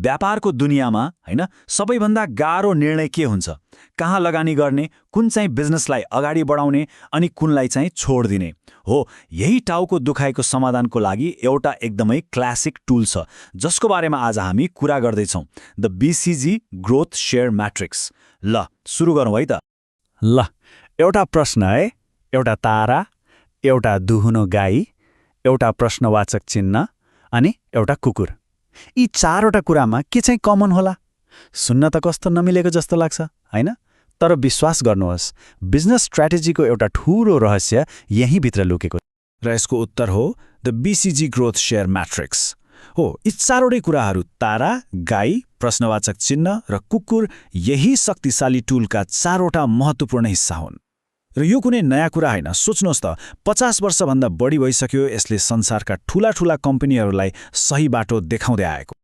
व्यापारको दुनियाँमा हैन सबैभन्दा गाह्रो निर्णय के हुन्छ? कहाँ लगानी गर्ने, कुन चाहिँ बिजनेसलाई अगाडि बढाउने अनि कुनलाई चाहिँ छोड्दिने हो। यही टाउको दुखाइको समाधानको लागि एउटा एकदमै क्लासिक टुल छ जसको बारेमा आज हामी कुरा गर्दैछौँ, the BCG growth share matrix. ल सुरु गरौँ है त। ल एउटा प्रश्न है, एउटा तारा, एउटा दुहुनो गाई, एउटा प्रश्नवाचक चिन्ह अनि एउटा कुकुर। यी चारवटा कुरामा के चाहिँ कमन होला? सुन्न त कस्तो नमिलेको जस्तो लाग्छ हैन? तर विश्वास गर्नुहोस्, बिजनेस स्ट्र्याटेजीको एउटा ठूलो रहस्य यही भित्र लुकेको र यसको उत्तर हो the BCG growth share matrix हो। यी चारवटै कुराहरू तारा, गाई, प्रश्नवाचक चिन्ह र कुकुर यही शक्तिशाली टुलका चारवटा महत्त्वपूर्ण हिस्सा हुन्। र यो कुनै नयाँ कुरा होइन। सोच्नुहोस् त, 50 वर्षभन्दा बढी भइसक्यो यसले संसारका ठूला कम्पनीहरूलाई सही बाटो देखाउँदै आएको।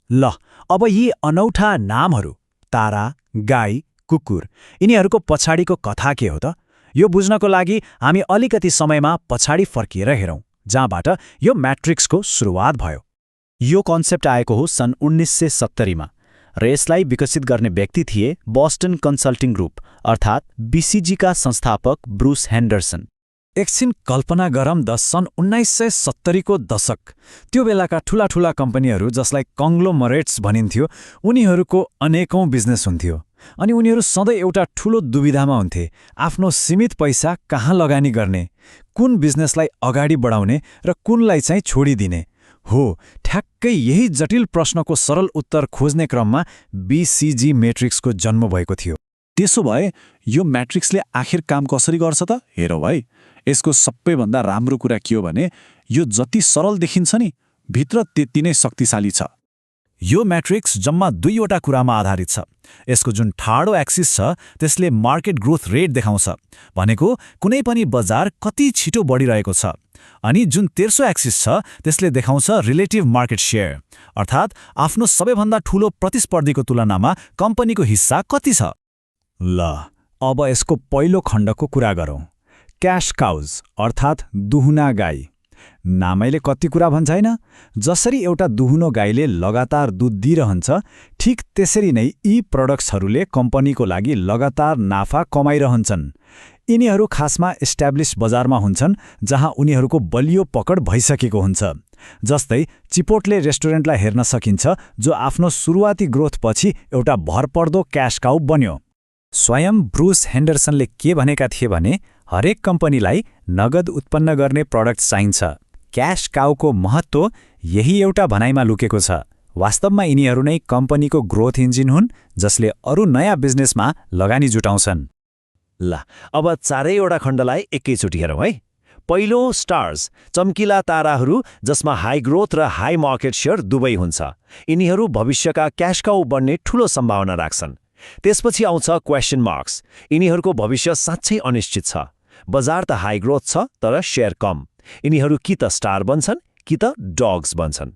ल अब यी अनौठा नामहरू तारा, गाई, कुकुर, यिनीहरूको पछाडिको कथा के हो त? यो बुझ्नको लागि हामी अलिकति समयमा पछाडि फर्किएर हेरौँ, जहाँबाट यो म्याट्रिक्सको सुरुवात भयो। यो कन्सेप्ट आएको हो सन् 1970मा र यसलाई विकसित गर्ने व्यक्ति थिए बोस्टन कन्सल्टिङ ग्रुप अर्थात् बीसीजीका संस्थापक ब्रुस हेन्डरसन। एकछिन कल्पना गरौँ द सन् 1970को दशक। त्यो बेलाका ठूला कम्पनीहरू जसलाई कङ्ग्लोमरेट्स भनिन्थ्यो, उनीहरूको अनेकौं बिजनेस हुन्थ्यो अनि उनीहरू सधैँ एउटा ठूलो दुविधामा हुन्थे। आफ्नो सीमित पैसा कहाँ लगानी गर्ने, कुन बिजनेसलाई अगाडि बढाउने र कुनलाई चाहिँ छोडिदिने हो। ठ्याक्कै यही जटिल प्रश्नको सरल उत्तर खोज्ने क्रममा बीसीजी मैट्रिक्सको जन्म भएको थियो। त्यसो भए यो म्याट्रिक्सले आखिर काम कसरी गर्छ त? हेरौँ है। यसको सबैभन्दा राम्रो कुरा के हो भने यो जति सरल देखिन्छ नि, भित्र त्यति नै शक्तिशाली छ। यो म्याट्रिक्स जम्मा दुईवटा कुरामा आधारित छ। यसको जुन ठाडो एक्सिस छ त्यसले मार्केट ग्रोथ रेट देखाउँछ, भनेको कुनै पनि बजार कति छिटो बढिरहेको छ, अनि जुन तेर्सो एक्सिस छ त्यसले देखाउँछ रिलेटिभ मार्केट शेयर, अर्थात् आफ्नो सबैभन्दा ठूलो प्रतिस्पर्धीको तुलनामा कम्पनीको हिस्सा कति छ। ल अब यसको पहिलो खण्डको कुरा गरौँ, क्याश काउज अर्थात् दुहुना गाई। नामैले कति कुरा भन्छ हैन? जसरी एउटा दुहुनो गाईले लगातार दूध दिइरहन्छ, ठीक त्यसरी नै यी प्रडक्ट्सहरूले कम्पनीको लागि लगातार नाफा कमाइरहन्छन्। यिनीहरू खासमा एस्टाब्लिश बजारमा हुन्छन् जहाँ उनीहरूको बलियो पकड भइसकेको हुन्छ। जस्तै चिपोटले रेस्टुरेन्टलाई हेर्न सकिन्छ, जो आफ्नो सुरुवाती ग्रोथपछि एउटा भरपर्दो क्याश काउ बन्यो। स्वयं ब्रुस हेन्डरसनले के भनेका थिए भने हरेक कम्पनीलाई नगद उत्पन्न गर्ने प्रडक्ट चाहिन्छ। क्याश काउको महत्त्व यही एउटा भनाइमा लुकेको छ। वास्तवमा यिनीहरू नै कम्पनीको ग्रोथ इन्जिन हुन् जसले अरू नयाँ बिजनेसमा लगानी जुटाउँछन्। ल अब चारैवटा खण्डलाई एकैचोटि हेरौँ है। पहिलो, स्टार्स, चम्किला ताराहरू जसमा हाई ग्रोथ र हाई मार्केट शेयर दुवै हुन्छ। यिनीहरू भविष्यका क्याश काउ बन्ने ठूलो सम्भावना राख्छन्। त्यसपछि आउँछ क्वेशन मार्क्स। यिनीहरूको भविष्य साँच्चै अनिश्चित छ। बजार त हाई ग्रोथ छ तर शेयर कम। यिनीहरू कि त स्टार बन्छन् कि त डग्स बन्छन्।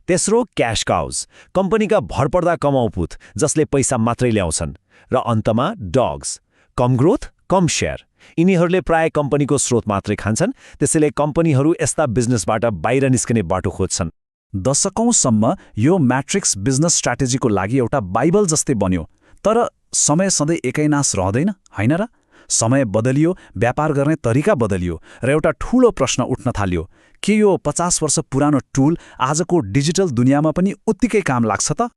तेस्रो, क्याश काउज, कम्पनीका भरपर्दा कमाउपुत जसले पैसा मात्रै ल्याउँछन्। र अन्तमा डग्स, कम ग्रोथ कम शेयर। यिनीहरूले प्राय कम्पनीको स्रोत मात्रै खान्छन्, त्यसैले कम्पनीहरू यस्ता बिजनेसबाट बाहिर निस्कने बाटो खोज्छन्। दशकौंसम्म यो म्याट्रिक्स बिजनेस स्ट्र्याटेजीको लागि एउटा बाइबल जस्तै बन्यो। तर समय सधैँ एकैनास रहँदैन हैन र? समय बदलियो, व्यापार गर्ने तरिका बदलियो र एउटा ठूलो प्रश्न उठ्न थाल्यो, के यो 50 वर्ष पुरानो टुल आजको डिजिटल दुनियाँमा पनि उत्तिकै काम लाग्छ त?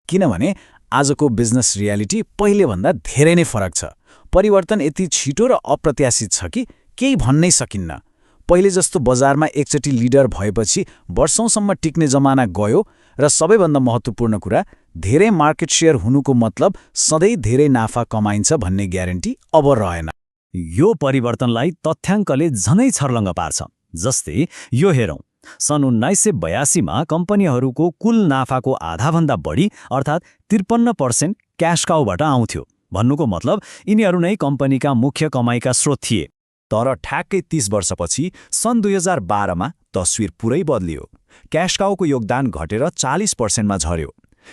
किनभने आजको बिजनेस रियालिटी पहिलेभन्दा धेरै नै फरक छ। परिवर्तन यति छिटो र अप्रत्याशित छ कि केही भन्नै सकिन्न। पहिले जस्तो बजारमा एकचोटि लिडर भएपछि वर्षौंसम्म टिक्ने जमाना गयो र सबैभन्दा महत्त्वपूर्ण कुरा, धेरै मार्केट शेयर हुनुको मतलब सधैँ धेरै नाफा कमाइन्छ भन्ने ग्यारेन्टी अब रहेन। यो परिवर्तनलाई तथ्याङ्कले झनै छर्लङ्ग पार्छ। जस्तै यो हेरौँ, सन् 1982मा कम्पनीहरूको कुल नाफाको आधाभन्दा बढी अर्थात् 53% क्याश काउबाट आउँथ्यो। भन्नुको मतलब यिनीहरू नै कम्पनीका मुख्य कमाइका स्रोत थिए। तर ठ्याक्कै 30 वर्षपछि सन् 2012मा तस्विर पुरै बदलियो। क्याश काउको योगदान घटेर 40%मा झर्यो।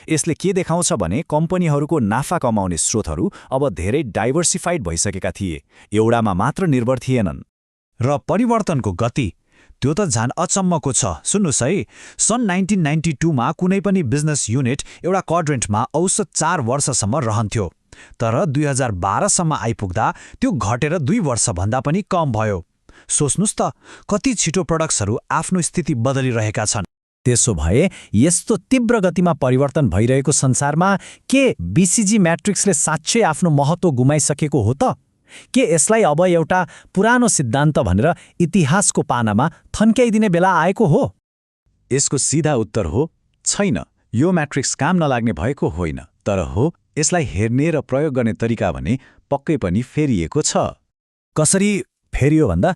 यसले के देखाउँछ भने कम्पनीहरूको नाफा कमाउने स्रोतहरू अब धेरै डाइभर्सिफाइड भइसकेका थिए, एउटामा मात्र निर्भर थिएनन्। र परिवर्तनको गति त्यो त झन् अचम्मको छ। सुन्नुहोस् है, सन् 1992मा कुनै पनि बिजनेस युनिट एउटा क्वाड्रेन्टमा औसत 4 वर्षसम्म रहन्थ्यो, तर 2012सम्म आइपुग्दा त्यो घटेर 2 वर्षभन्दा पनि कम भयो। सोच्नुस् त, कति छिटो प्रडक्ट्सहरू आफ्नो स्थिति बदलिरहेका छन्। त्यसो भए यस्तो तीव्र गतिमा परिवर्तन भइरहेको संसारमा के बीसीजी म्याट्रिक्सले साँच्चै आफ्नो महत्त्व गुमाइसकेको हो त? के यसलाई अब एउटा पुरानो सिद्धान्त भनेर इतिहासको पानामा थन्क्याइदिने बेला आएको हो? यसको सिधा उत्तर हो छैन। यो म्याट्रिक्स काम नलाग्ने भएको होइन, तर हो यसलाई हेर्ने र प्रयोग गर्ने तरिका भने पक्कै पनि फेरिएको छ। कसरी फेरियो भन्दा,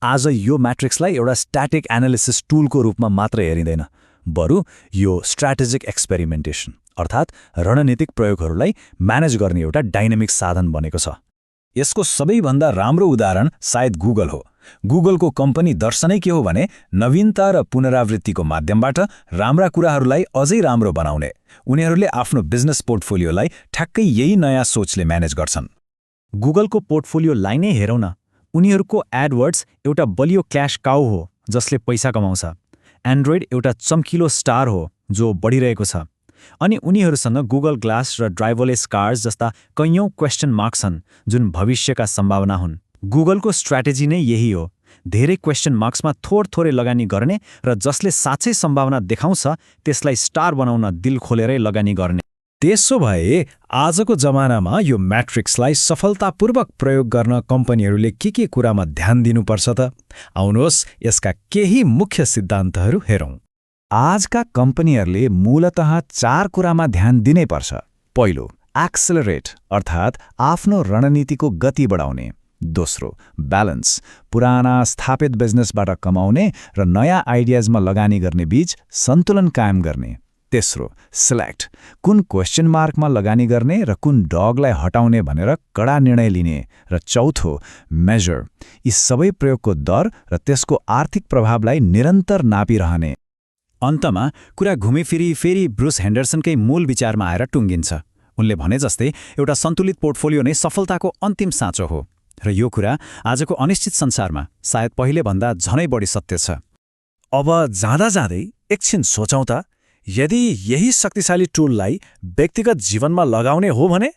आज यो म्याट्रिक्सलाई एउटा स्ट्याटिक एनालिसिस टुलको रूपमा मात्र हेरिँदैन, बरु यो स्ट्राटेजिक एक्सपेरिमेन्टेसन अर्थात् रणनीतिक प्रयोगहरूलाई म्यानेज गर्ने एउटा डाइनामिक साधन बनेको छ। यसको सबैभन्दा राम्रो उदाहरण सायद गुगल हो। गुगलको कम्पनी दर्शनै के हो भने नवीनता र पुनरावृत्तिको माध्यमबाट राम्रा कुराहरूलाई अझै राम्रो बनाउने। उनीहरूले आफ्नो बिजनेस पोर्टफोलियोलाई ठ्याक्कै यही नयाँ सोचले म्यानेज गर्छन्। गुगलको पोर्टफोलियोलाई नै हेरौँ न। उनीहरूको एडवर्ड्स एउटा बलियो क्याश काउ हो जसले पैसा कमाउँछ। एन्ड्रोइड एउटा चम्किलो स्टार हो जो बढिरहेको छ। अनि उनीहरूसँग गुगल ग्लास र ड्राइभरलेस कार्स जस्ता कैयौं क्वेशन मार्क छन् जुन भविष्यका सम्भावना हुन्। गुगलको स्ट्र्याटेजी नै यही हो, धेरै क्वेशन मार्क्समा थोरै लगानी गर्ने र जसले साँच्चै सम्भावना देखाउँछ त्यसलाई स्टार बनाउन दिल खोलेरै लगानी गर्ने। त्यसो भए आजको जमानामा यो म्याट्रिक्सलाई सफलतापूर्वक प्रयोग गर्न कम्पनीहरूले के कुरामा ध्यान दिनुपर्छ त? आउनुहोस् यसका केही मुख्य सिद्धान्तहरू हेरौँ। आजका कम्पनीहरूले मूलतः 4 कुरामा ध्यान दिनै पर्छ। पहिलो, एक्सेलरेट अर्थात् आफ्नो रणनीतिको गति बढाउने। दोस्रो, ब्यालेन्स पुराना स्थापित बिजनेसबाट कमाउने र नयाँ आइडियाजमा लगानी गर्ने बीच सन्तुलन कायम गर्ने। तेस्रो, सिलेक्ट कुन क्वेशन मार्कमा लगानी गर्ने र कुन डगलाई हटाउने भनेर कडा निर्णय लिने। र चौथो, मेजर यी सबै प्रयोगको दर र त्यसको आर्थिक प्रभावलाई निरन्तर नापिरहने। अन्तमा कुरा घुमेफिरी फेरि ब्रुस हेन्डरसनकै मूल विचारमा आएर टुङ्गिन्छ। उनले भने जस्तै एउटा सन्तुलित पोर्टफोलियो नै सफलताको अन्तिम साँचो हो। र यो कुरा आजको अनिश्चित संसारमा सायद पहिलेभन्दा झनै बढी सत्य छ। अब जाँदै एकछिन सोचौँ त, यदि यही शक्तिशाली टुललाई व्यक्तिगत जीवनमा लगाउने हो भने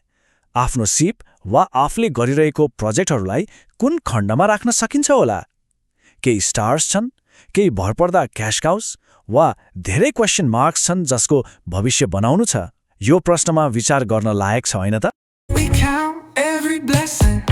आफ्नो सिप वा आफूले गरिरहेको प्रोजेक्टहरूलाई कुन खण्डमा राख्न सकिन्छ होला? केही स्टार्स छन्, केही भरपर्दा क्याश काउस वा धेरै क्वेशन मार्क्स छन् जसको भविष्य बनाउनु छ? यो प्रश्नमा विचार गर्न लायक छ होइन त? We count every blessing.